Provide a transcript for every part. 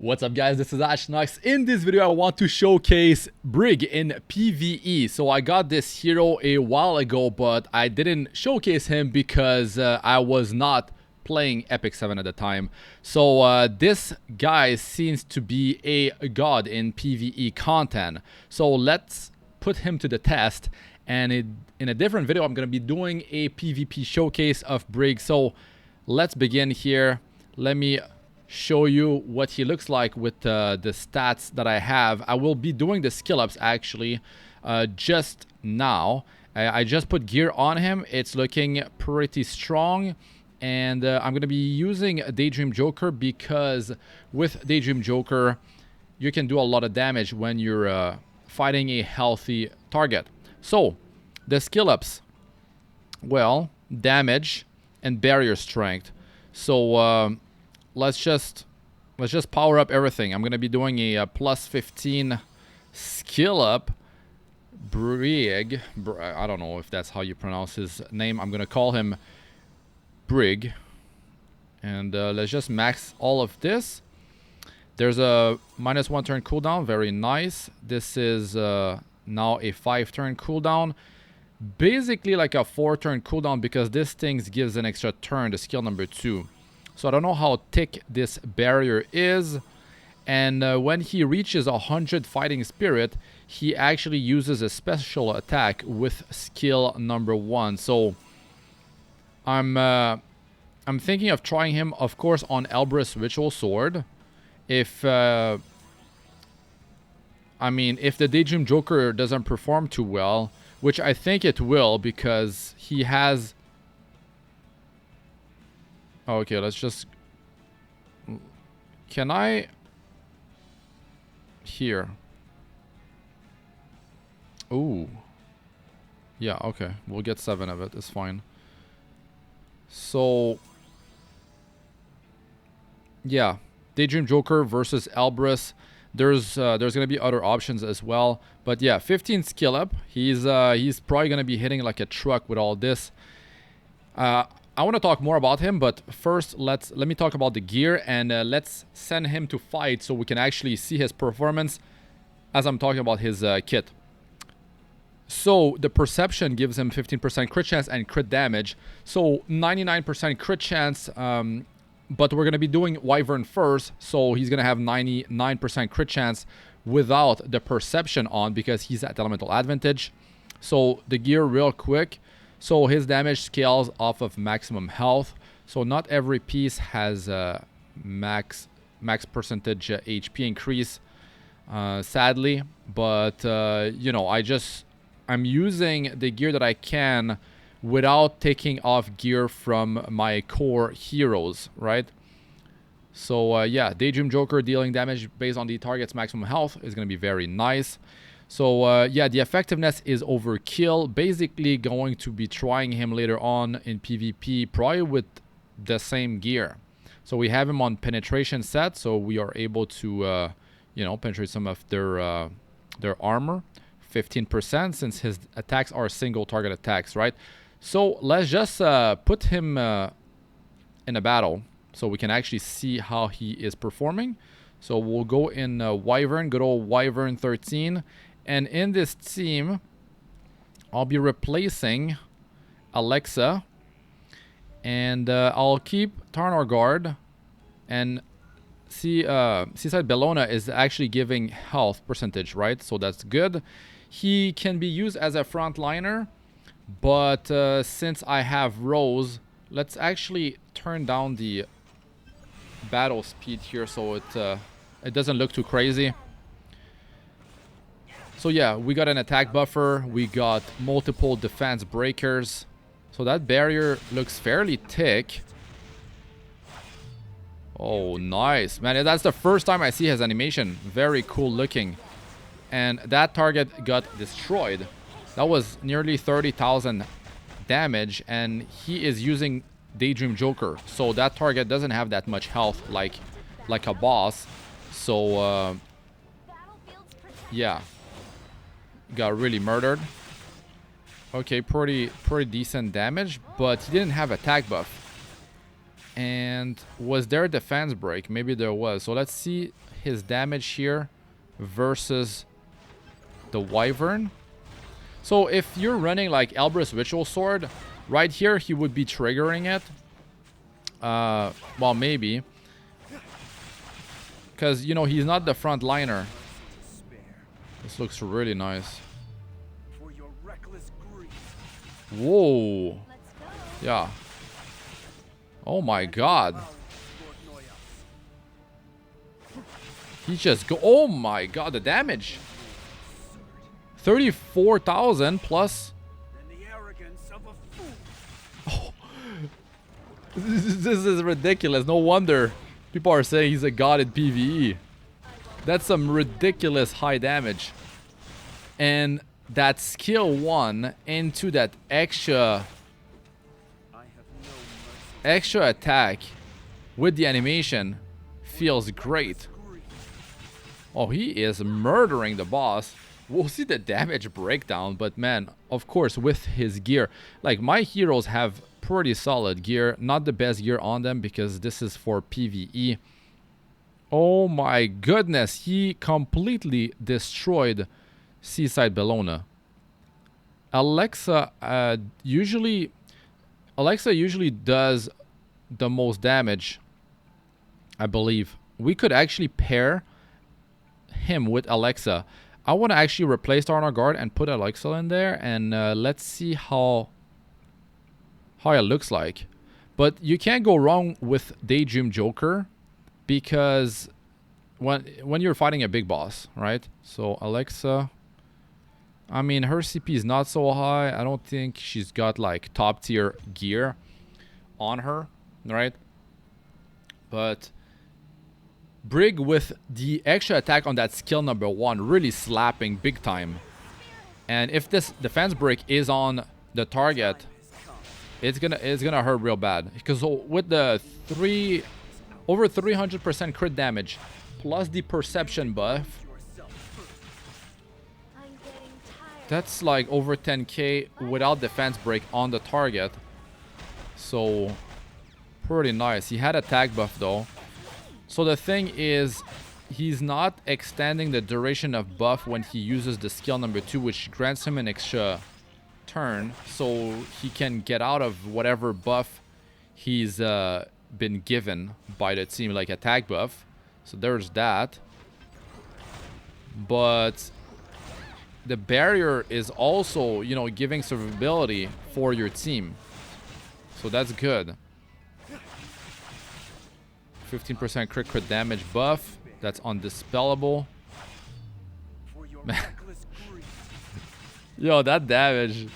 What's up guys, this is Astranox. In this video I want to showcase Brieg in PvE. So I got this hero a while ago, but I didn't showcase him because I was not playing Epic 7 at the time. So this guy seems to be a god in PvE content. So let's put him to the test. And in a different video I'm going to be doing a PvP showcase of Brieg. So let's begin here. Let me show you what he looks like with the stats that I have. I will be doing the skill ups actually just now. I just put gear on him. It's looking pretty strong, and I'm gonna be using Daydream Joker because with Daydream Joker you can do a lot of damage when you're fighting a healthy target. So the skill ups, well, damage and barrier strength. So let's just power up everything. I'm gonna be doing a plus 15 skill up. Brieg, I don't know if that's how you pronounce his name. I'm gonna call him Brieg, and let's just max all of this. There's a -1 turn cooldown, very nice. This is now a 5 turn cooldown, basically like a 4 turn cooldown because this thing gives an extra turn to skill number 2. So I don't know how thick this barrier is. And when he reaches 100 fighting spirit, he actually uses a special attack with skill number 1. So I'm thinking of trying him, of course, on Elbrus Ritual Sword. If I mean, if the Daydream Joker doesn't perform too well, which I think it will because he has... Okay, let's just... Can I... Here. Ooh. Yeah, okay. We'll get 7 of it. It's fine. So... Yeah. Daydream Joker versus Elbrus. There's gonna be other options as well. But yeah, 15 skill up. He's probably gonna be hitting like a truck with all this. I want to talk more about him, but first let me talk about the gear, and let's send him to fight so we can actually see his performance as I'm talking about his kit. So the perception gives him 15% crit chance and crit damage, so 99% crit chance, but we're going to be doing Wyvern first, so he's going to have 99% crit chance without the perception on because he's at elemental advantage. So the gear real quick. So his damage scales off of maximum health. So not every piece has max percentage HP increase, sadly. But you know, I'm using the gear that I can without taking off gear from my core heroes, right? So yeah, Daydream Joker dealing damage based on the target's maximum health is going to be very nice. So yeah, the effectiveness is overkill. Basically going to be trying him later on in PvP, probably with the same gear. So we have him on penetration set, so we are able to you know, penetrate some of their armor, 15%, since his attacks are single target attacks, right? So let's just put him in a battle so we can actually see how he is performing. So we'll go in Wyvern, good old Wyvern 13. And in this team, I'll be replacing Alexa. And I'll keep Tarnor Guard. And Seaside Bellona is actually giving health percentage, right? So that's good. He can be used as a frontliner. But since I have Rose, let's actually turn down the battle speed here so it doesn't look too crazy. So yeah, we got an attack buffer, we got multiple defense breakers, so that barrier looks fairly thick. Oh, nice, man. That's the first time I see his animation. Very cool looking. And that target got destroyed. That was nearly 30,000 damage, and he is using Daydream Joker, so that target doesn't have that much health like a boss. So yeah, got really murdered. Okay, pretty decent damage, but he didn't have attack buff. And was there a defense break? Maybe there was. So let's see his damage here versus the Wyvern. So if you're running like Elbrus Ritual Sword, right here he would be triggering it. Well, maybe. Because, you know, he's not the front liner. This looks really nice. Whoa. Yeah. Oh my god. He just go. Oh my god, the damage. 34,000 plus. Oh. This is ridiculous. No wonder people are saying he's a god in PvE. That's some ridiculous high damage. And that skill 1 into that extra attack with the animation feels great. Oh, he is murdering the boss. We'll see the damage breakdown, but man, of course, with his gear, like my heroes have pretty solid gear, not the best gear on them because this is for PvE. Oh my goodness, he completely destroyed Seaside Bellona. Alexa usually does the most damage, I believe. We could actually pair him with Alexa. I want to actually replace the Honor Guard and put Alexa in there, and let's see how it looks like. But you can't go wrong with Daydream Joker because when you're fighting a big boss, right? So Alexa, I mean, her CP is not so high. I don't think she's got like top tier gear on her, right? But Brieg with the extra attack on that skill number 1 really slapping big time. And if this defense break is on the target, it's gonna hurt real bad. Because with the over 300% crit damage plus the perception buff, that's like over 10k without defense break on the target. So pretty nice. He had attack buff though. So the thing is, he's not extending the duration of buff when he uses the skill number 2, which grants him an extra turn, so he can get out of whatever buff he's been given by the team, like attack buff. So there's that. But the barrier is also, you know, giving survivability for your team. So that's good. 15% crit damage buff. That's undispellable. Yo, that damage.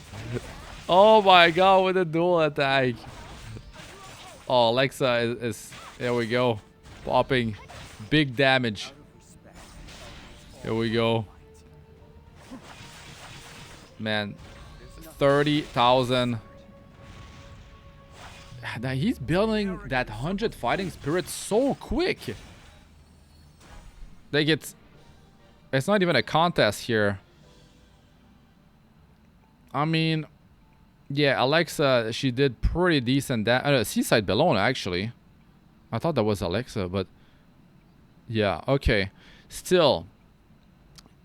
Oh my god, with a dual attack. Oh, Alexa is there we go. Popping big damage. Here we go. Man, 30,000. He's building that 100 fighting spirit so quick. Like it's not even a contest here. I mean, yeah, Alexa, she did pretty decent. Seaside Bellona, actually. I thought that was Alexa, but yeah, okay. Still,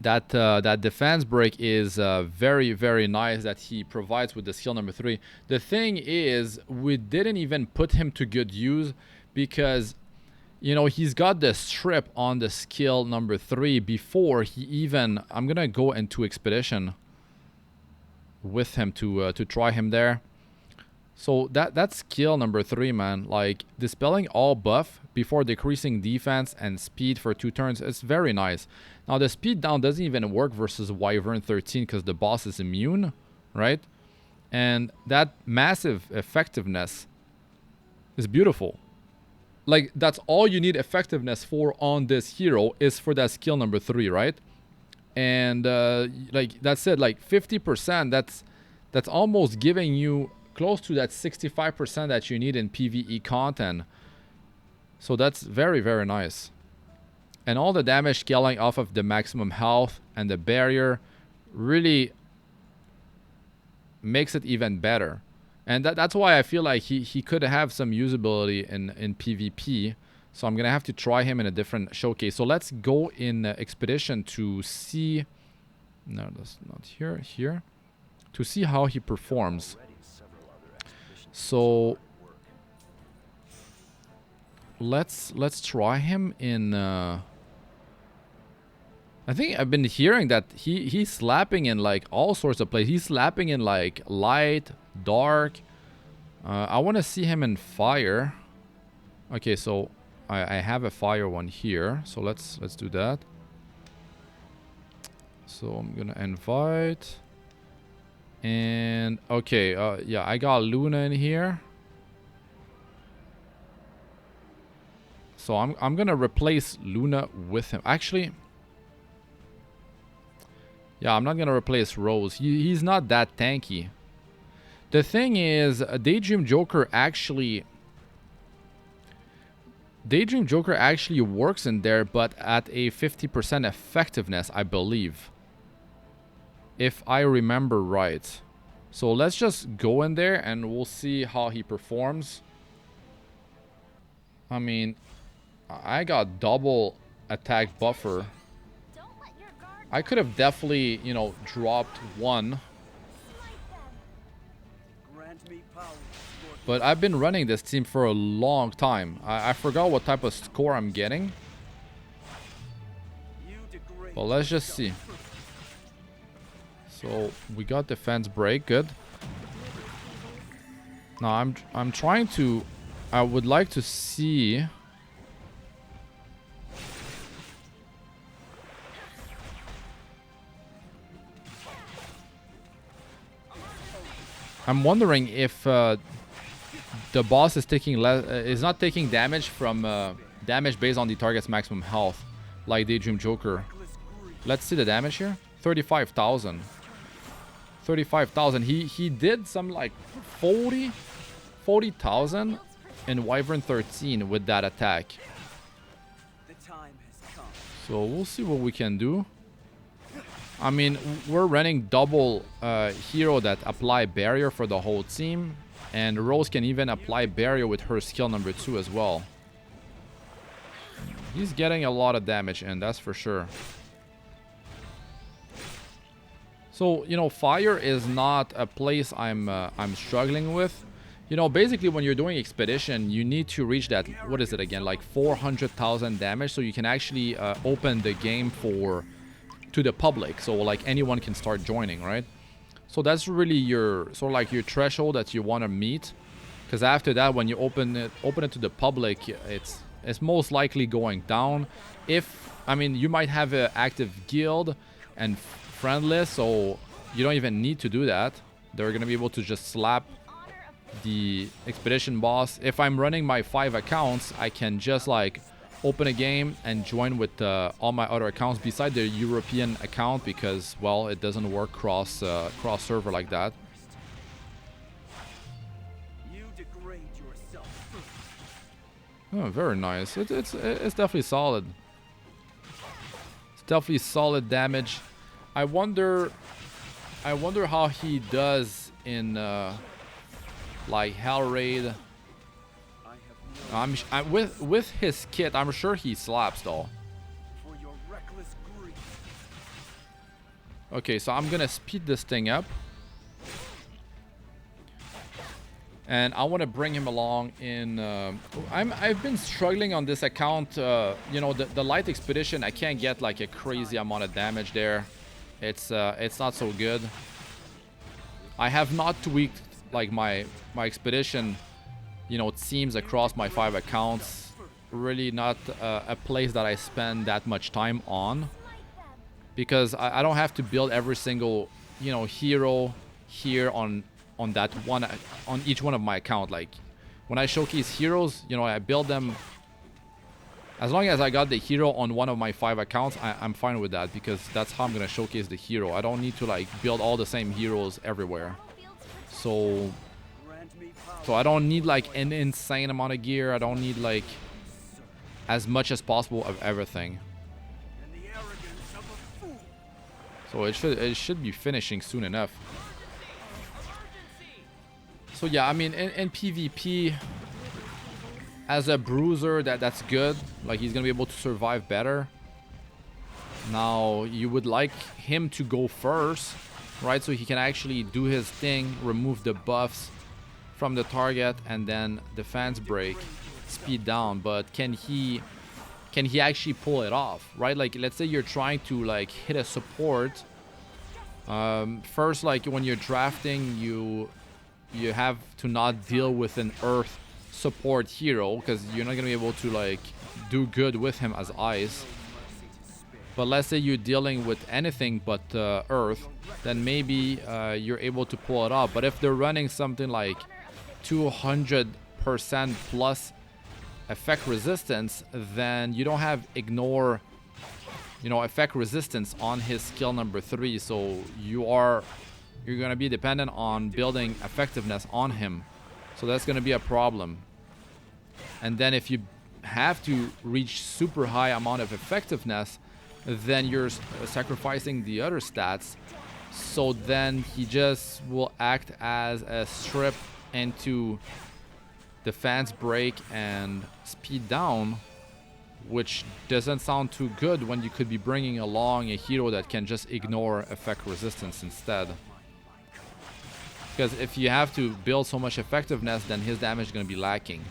that defense break is very, very nice that he provides with the skill number 3. The thing is, we didn't even put him to good use because, you know, he's got the strip on the skill number 3 before he even... I'm gonna go into Expedition with him to try him there. So that skill number 3, man, like dispelling all buff before decreasing defense and speed for 2 turns, it's very nice. Now the speed down doesn't even work versus Wyvern 13 because the boss is immune, right? And that massive effectiveness is beautiful. Like that's all you need effectiveness for on this hero is for that skill number 3, right? And like that's it, like 50%, that's almost giving you close to that 65% that you need in PvE content. So that's very, very nice. And all the damage scaling off of the maximum health and the barrier really makes it even better. And that's why I feel like he could have some usability in PvP. So I'm gonna have to try him in a different showcase. So let's go in expedition to see. No, that's not here. Here, to see how he performs. So let's try him in. I think I've been hearing that he's slapping in like all sorts of places. He's slapping in like light, dark. I want to see him in fire. Okay, so I have a fire one here. So let's do that. So I'm gonna invite. And okay, yeah, I got Luna in here. So I'm gonna replace Luna with him. Actually, yeah, I'm not gonna replace Rose. He's not that tanky. The thing is, Daydream Joker actually works in there, but at a 50% effectiveness, I believe. If I remember right. So let's just go in there and we'll see how he performs. I mean, I got double attack buffer. I could have definitely, you know, dropped one. But I've been running this team for a long time. I forgot what type of score I'm getting. But let's just see. So we got defense break, good. Now I'm trying to. I would like to see. I'm wondering if the boss is taking is not taking damage from damage based on the target's maximum health, like Daydream Joker. Let's see the damage here. 35,000. 35,000. He did some like 40,000 in Wyvern 13 with that attack. So we'll see what we can do. I mean, we're running double hero that apply barrier for the whole team, and Rose can even apply barrier with her skill number 2 as well. He's getting a lot of damage in, that's for sure. So, you know, fire is not a place I'm struggling with. You know, basically when you're doing expedition, you need to reach that, what is it again, like 400,000 damage, so you can actually open the game to the public, so like anyone can start joining, right? So that's really your sort of like your threshold that you want to meet, because after that, when you open it to the public, it's most likely going down. If, I mean, you might have an active guild and friend list, so you don't even need to do that. They're gonna be able to just slap the expedition boss. If I'm running my 5 accounts, I can just like open a game and join with all my other accounts beside the European account, because, well, it doesn't work cross server like that. Oh, very nice. It's definitely solid. It's definitely solid damage. I wonder how he does in like Hell Raid. With his kit, I'm sure he slaps though. Okay, so I'm gonna speed this thing up, and I want to bring him along in. I've been struggling on this account. You know, the light expedition, I can't get like a crazy amount of damage there. It's not so good. I have not tweaked like my expedition, you know, teams across my 5 accounts. Really not a place that I spend that much time on, because I don't have to build every single, you know, hero here on that one, on each one of my account. Like when I showcase heroes, you know, I build them. As long as I got the hero on one of my 5 accounts, I'm fine with that, because that's how I'm gonna showcase the hero. I don't need to like build all the same heroes everywhere. So I don't need like an insane amount of gear. I don't need like as much as possible of everything. So it should be finishing soon enough. So yeah, I mean, in PvP, as a bruiser, that's good. Like, he's gonna be able to survive better. Now, you would like him to go first, right? So he can actually do his thing, remove the buffs from the target, and then defense break, speed down. But can he actually pull it off, right? Like, let's say you're trying to like hit a support. First, like when you're drafting, you have to not deal with an earth support hero, because you're not gonna be able to like do good with him as ice. But let's say you're dealing with anything but earth, then maybe you're able to pull it off. But if they're running something like 200% plus effect resistance, then you don't have ignore, you know, effect resistance on his skill number 3. So you're gonna be dependent on building effectiveness on him. So that's gonna be a problem. And then if you have to reach super high amount of effectiveness, then you're sacrificing the other stats. So then he just will act as a strip into defense break and speed down, which doesn't sound too good when you could be bringing along a hero that can just ignore effect resistance instead. Because if you have to build so much effectiveness, then his damage is going to be lacking.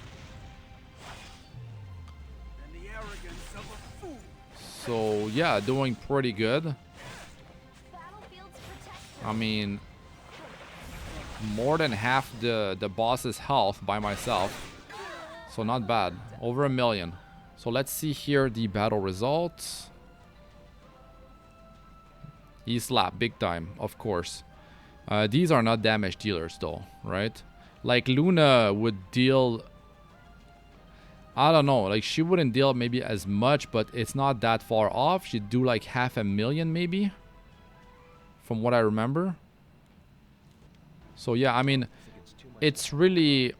So yeah, doing pretty good. I mean, more than half the boss's health by myself. So not bad. Over 1 million. So let's see here the battle results. He slapped big time, of course. These are not damage dealers though, right? Like Luna would deal, I don't know, like she wouldn't deal maybe as much, but it's not that far off. She'd do like 500,000 maybe, from what I remember. So yeah, I mean, it's really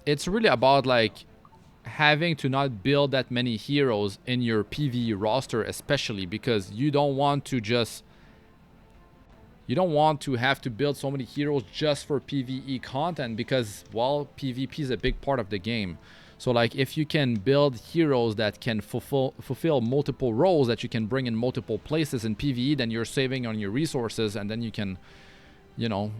about like having to not build that many heroes in your PvE roster, especially because you don't want to have to build so many heroes just for PvE content, because, well, PvP is a big part of the game. So like if you can build heroes that can fulfill multiple roles that you can bring in multiple places in PvE, then you're saving on your resources, and then you can, you know,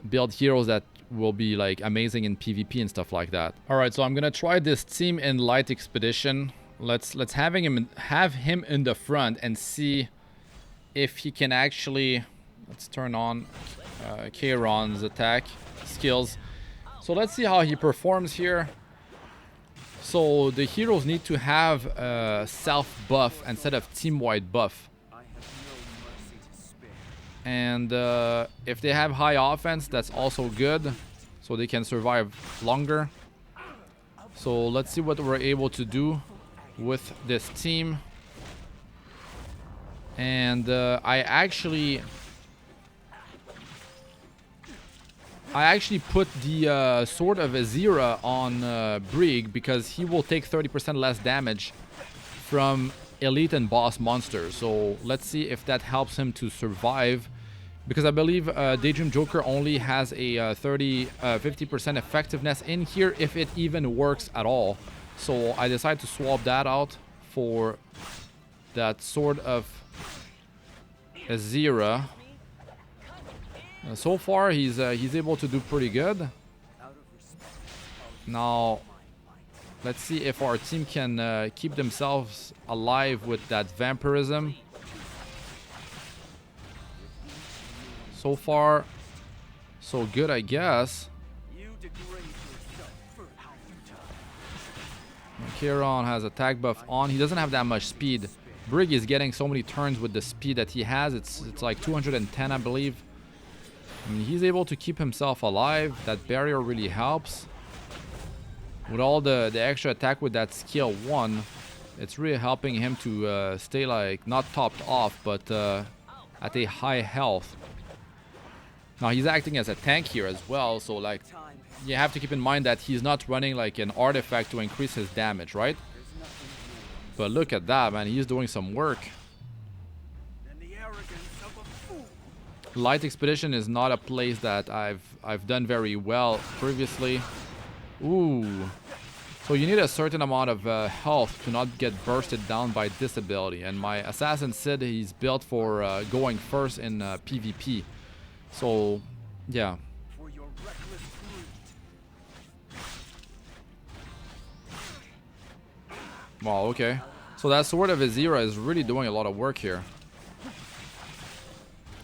build heroes that will be like amazing in PvP and stuff like that. All right, so I'm gonna try this team in Light Expedition. Let's have him in the front and see if he can actually. Let's turn on Kairon's attack skills. So let's see how he performs here. So the heroes need to have a self buff instead of team wide buff. And if they have high offense, that's also good, so they can survive longer. So let's see what we're able to do with this team. And I actually put the Sword of Azira on Brieg, because he will take 30% less damage from elite and boss monsters. So let's see if that helps him to survive, because I believe Daydream Joker only has a 50% effectiveness in here, if it even works at all. So I decided to swap that out for that Sword of Azira. So far he's able to do pretty good. Now let's see if our team can keep themselves alive with that vampirism. So far so good, I guess. Kairon has attack buff on. He doesn't have that much speed. Brieg is getting so many turns with the speed that he has. It's like 210, I believe. I mean, he's able to keep himself alive. That barrier really helps. With all the extra attack with that skill 1, it's really helping him to stay like not topped off, but at a high health. Now he's acting as a tank here as well, so like you have to keep in mind that he's not running like an artifact to increase his damage, right? But look at that, man, he's doing some work. Light Expedition is not a place that I've done very well previously. Ooh. So you need a certain amount of health to not get bursted down by this ability. And my Assassin Sid, he's built for going first in PvP. So, yeah. Wow, okay. So that Sword of Azira is really doing a lot of work here.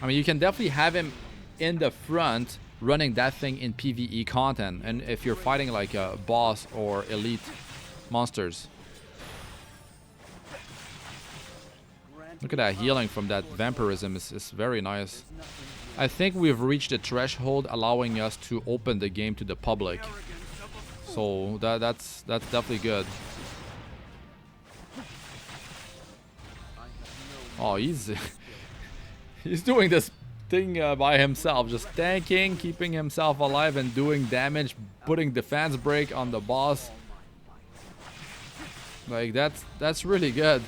I mean, you can definitely have him in the front running that thing in PvE content, and if you're fighting like a boss or elite monsters. Look at that healing from that vampirism, is very nice. I think we've reached a threshold allowing us to open the game to the public. So that's definitely good. Oh, he's he's doing this thing by himself, just tanking, keeping himself alive and doing damage, putting defense break on the boss. Like that's really good.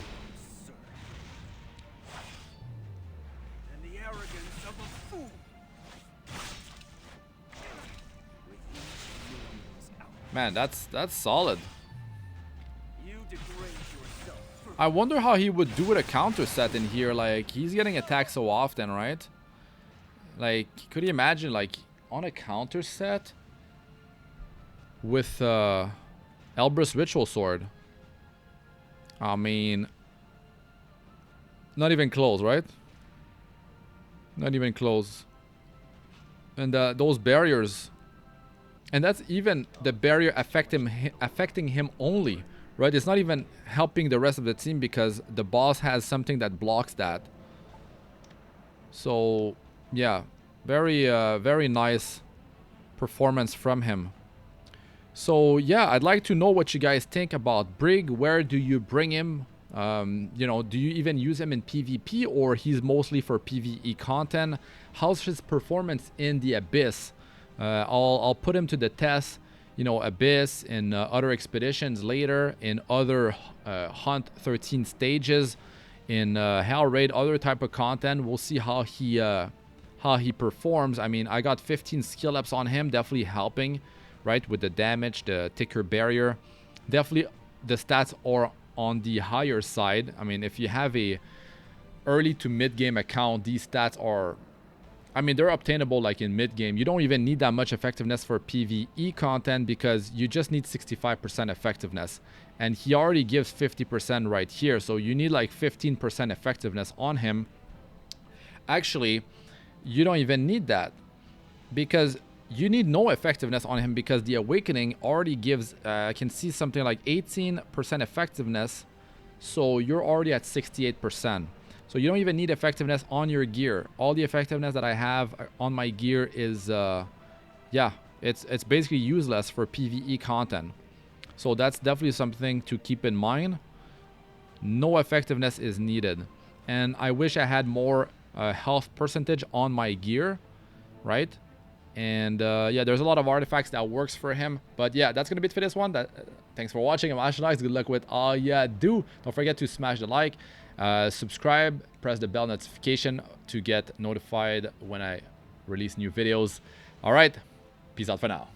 Man, that's solid. I wonder how he would do with a counter set in here. Like, he's getting attacked so often, right? Like, could you imagine, like, on a counter set with Elbrus Ritual Sword? I mean, not even close, right? Not even close. And those barriers, and that's even the barrier affecting him only, right? It's not even helping the rest of the team because the boss has something that blocks that. So yeah, very nice performance from him. So yeah, I'd like to know what you guys think about Brieg. Where do you bring him? You know, do you even use him in PvP, or he's mostly for PvE content? How's his performance in the Abyss? I'll put him to the test, you know, Abyss, in other expeditions later, in other Hunt 13 stages, in Hell Raid, other type of content. We'll see how he performs. I mean, I got 15 skill ups on him, definitely helping, right, with the damage, the ticker barrier. Definitely the stats are on the higher side. I mean, if you have a early to mid game account, these stats are, I mean, they're obtainable like in mid game. You don't even need that much effectiveness for PvE content because you just need 65% effectiveness, and he already gives 50% right here, so you need like 15% effectiveness on him. Actually, you don't even need that because you need no effectiveness on him because the Awakening already gives, I can see something like 18% effectiveness, so you're already at 68%. So you don't even need effectiveness on your gear. All the effectiveness that I have on my gear is, yeah, it's basically useless for PvE content. So that's definitely something to keep in mind. No effectiveness is needed. And I wish I had more health percentage on my gear, right? And yeah, there's a lot of artifacts that works for him. But yeah, that's gonna be it for this one. Thanks for watching. I'm Astranox. Good luck with all you do. Don't forget to smash the like, subscribe, press the bell notification to get notified when I release new videos. All right, peace out for now.